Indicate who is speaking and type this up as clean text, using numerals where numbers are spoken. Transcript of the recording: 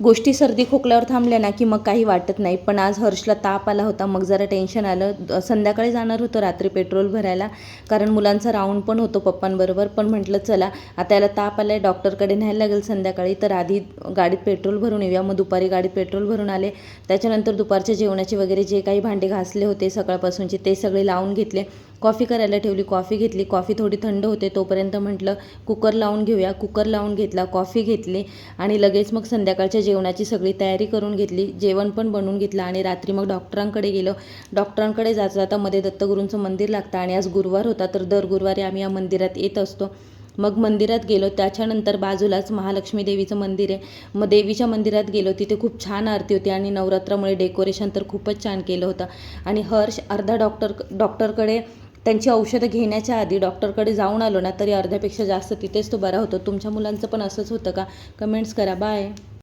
Speaker 1: गोष्टी सर्दी खोकल्यावर थांबल्या ना की मग काही वाटत नाही. पण आज हर्षला ताप आला होता, मग जरा टेन्शन आलं. संध्याकाळी जाणार होतं रात्री पेट्रोल भरायला, कारण मुलांचा राऊंड पण होतो पप्पांबरोबर. पण म्हटलं चला आता याला ताप आला आहे, डॉक्टरकडे न्यायला लागेल संध्याकाळी, तर आधी गाडीत पेट्रोल भरून येऊया. मग दुपारी गाडीत पेट्रोल भरून आले. त्याच्यानंतर दुपारच्या जेवणाचे वगैरे जे काही भांडे घासले होते सकाळपासूनचे ते सगळे लावून घेतले. कॉफी करायला ठेवली, कॉफी घेतली. कॉफी थोडी थंड होते तोपर्यंत म्हटलं कुकर लावून घेऊया. कुकर लावून घेतला, कॉफी घेतली आणि लगेच मग संध्याकाळच्या जेवणाची सगळी तयारी करून घेतली. जेवण पण बनवून घेतलं आणि रात्री मग डॉक्टरांकडे गेलो. डॉक्टरांकडे जाता जाता मध्ये दत्तगुरूंचं मंदिर लागतं आणि आज गुरुवार होता, तर दर गुरुवारी आम्ही या मंदिरात येत असतो. मग मंदिरात गेलो. त्याच्यानंतर बाजूलाच महालक्ष्मी देवीचं मंदिर आहे. मग देवीच्या मंदिरात गेलो, तिथे खूप छान आरती होती आणि नवरात्रामुळे डेकोरेशन तर खूपच छान केलं होतं. आणि हर्ष अर्धा डॉक्टरकडे त्यांची औषधं घेण्याच्या आधी डॉक्टरकडे जाऊन आलो ना, तरी अर्ध्यापेक्षा जास्त तिथेच तो बरा होतो. तुमच्या मुलांचं पण असंच होतं का? कमेंट्स करा. बाय.